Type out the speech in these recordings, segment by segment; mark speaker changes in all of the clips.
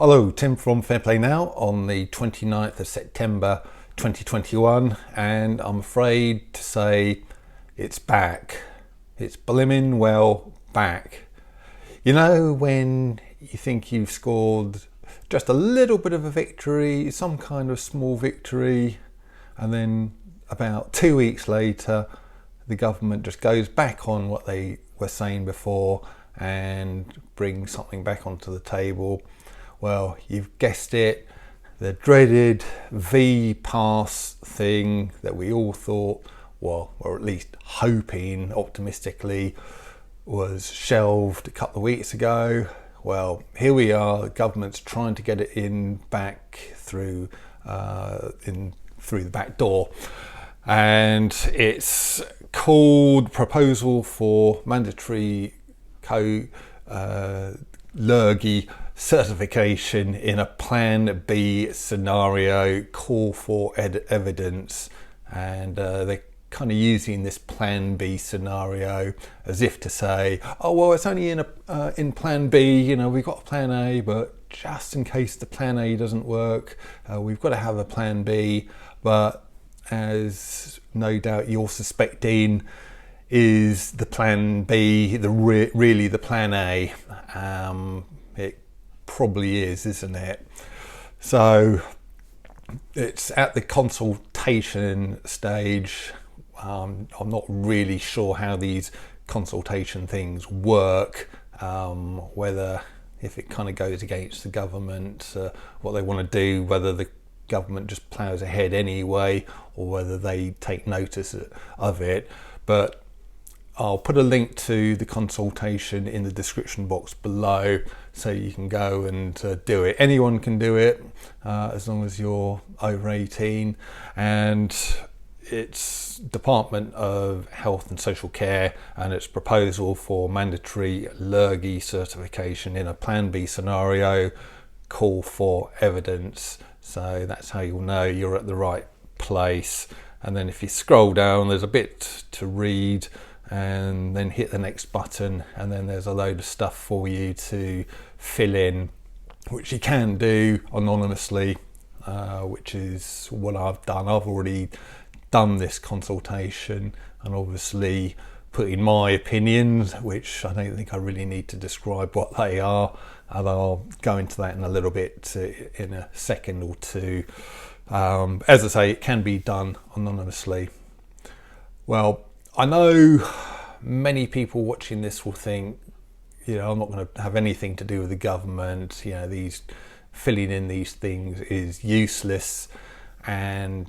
Speaker 1: Hello, Tim from Fair Play Now on the 29th of September 2021, and I'm afraid to say it's back. It's blimmin' well back. You know when you think you've scored just a little bit of a victory, some kind of small victory, and then about 2 weeks later the government just goes back on what they were saying before and brings something back onto the table. Well, you've guessed it, the dreaded V-Pass thing that we all thought, well, or at least hoping optimistically, was shelved a couple of weeks ago. Well, here we are, the government's trying to get it in back through through the back door. And it's called Proposal for Mandatory Lurgy Certification in a Plan B Scenario, Call for Evidence. And they're kind of using this Plan B scenario as if to say, oh well, it's only in Plan B, you know, we've got a Plan A, but just in case the Plan A doesn't work, we've got to have a Plan B. But as no doubt you're suspecting, is the Plan B really the Plan A? It probably is, isn't it? So it's at the consultation stage. I'm not really sure how these consultation things work, whether if it kind of goes against the government, what they want to do, whether the government just plows ahead anyway, or whether they take notice of it. But I'll put a link to the consultation in the description box below so you can go and do it. Anyone can do it as long as you're over 18, and it's Department of Health and Social Care, and it's proposal for mandatory Lurgy certification in a Plan B scenario, call for evidence. So that's how you'll know you're at the right place. And then if you scroll down, there's a bit to read, and then hit the next button, and then there's a load of stuff for you to fill in, which you can do anonymously, which is what I've done. I've already done this consultation and obviously put in my opinions, which I don't think I really need to describe what they are, and I'll go into that in a little bit in a second or two. As I say, it can be done anonymously. Well, I know many people watching this will think, you know, I'm not going to have anything to do with the government. You know, these filling in these things is useless, and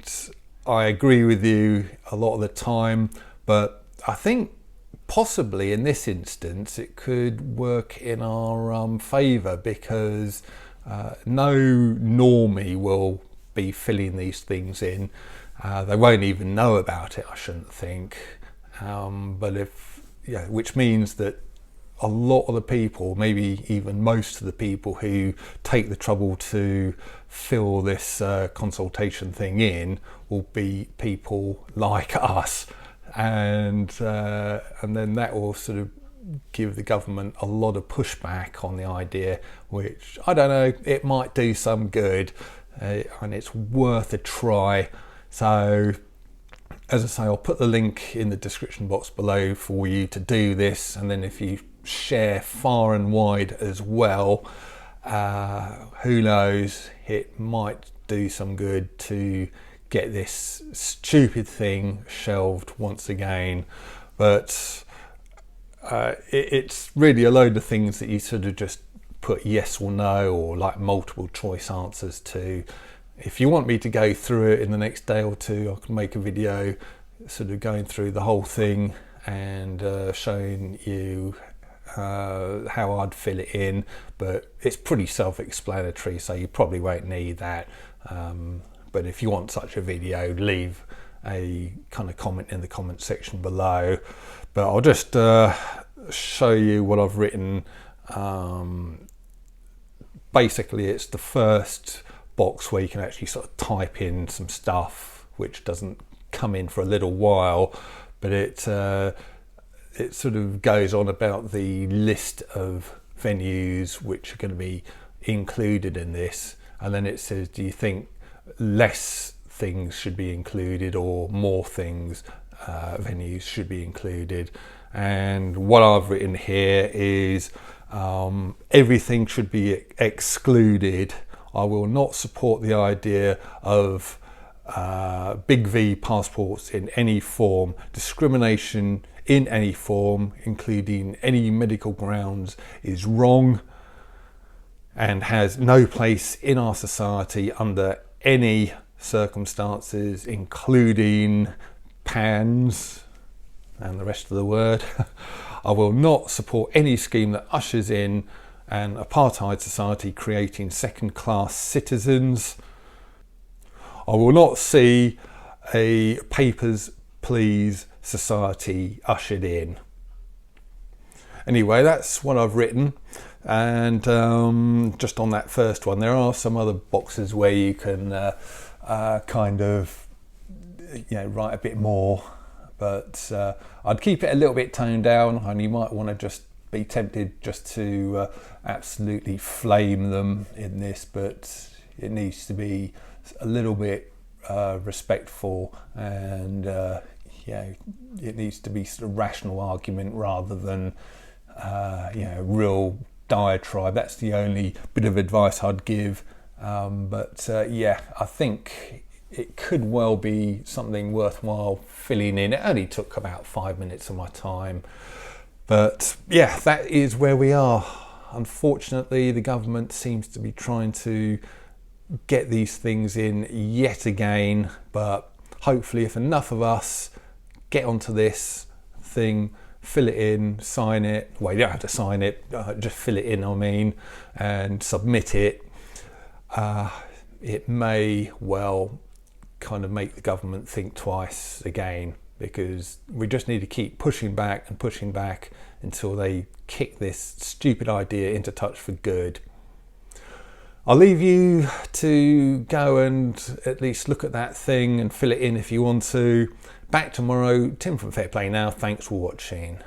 Speaker 1: I agree with you a lot of the time. But I think possibly in this instance it could work in our favour, because no normie will be filling these things in. They won't even know about it, I shouldn't think. But if, yeah, which means that a lot of the people, maybe even most of the people who take the trouble to fill this consultation thing in will be people like us, and then that will sort of give the government a lot of pushback on the idea, which, I don't know, it might do some good, and it's worth a try. So as I say, I'll put the link in the description box below for you to do this, and then if you share far and wide as well, who knows, it might do some good to get this stupid thing shelved once again. But it's really a load of things that you sort of just put yes or no, or like multiple choice answers to. If you want me to go through it in the next day or two, I can make a video sort of going through the whole thing and showing you how I'd fill it in, but it's pretty self-explanatory, so you probably won't need that. But if you want such a video, leave a kind of comment in the comment section below. But I'll just show you what I've written. Basically, it's the first box where you can actually sort of type in some stuff which doesn't come in for a little while, but it sort of goes on about the list of venues which are going to be included in this, and then it says, do you think less things should be included or more things, venues should be included? And what I've written here is everything should be excluded. I will not support the idea of big V passports in any form. Discrimination in any form, including any medical grounds, is wrong and has no place in our society under any circumstances, including PANS and the rest of the word. I will not support any scheme that ushers in an apartheid society creating second-class citizens. I will not see a papers, please society ushered in. Anyway, that's what I've written. And just on that first one, there are some other boxes where you can kind of, write a bit more. But I'd keep it a little bit toned down, and you might want to just be tempted just to absolutely flame them in this, but it needs to be a little bit respectful, and it needs to be sort of rational argument rather than real diatribe. That's the only bit of advice I'd give. I think it could well be something worthwhile filling in. It only took about 5 minutes of my time. But yeah, that is where we are. Unfortunately, the government seems to be trying to get these things in yet again. But hopefully, if enough of us get onto this thing, fill it in, sign it. Well, you don't have to sign it, just fill it in, and submit it. It may well kind of make the government think twice again, because we just need to keep pushing back until they kick this stupid idea into touch for good. I'll leave you to go and at least look at that thing and fill it in if you want to. Back tomorrow. Tim from Fair Play Now. Thanks for watching.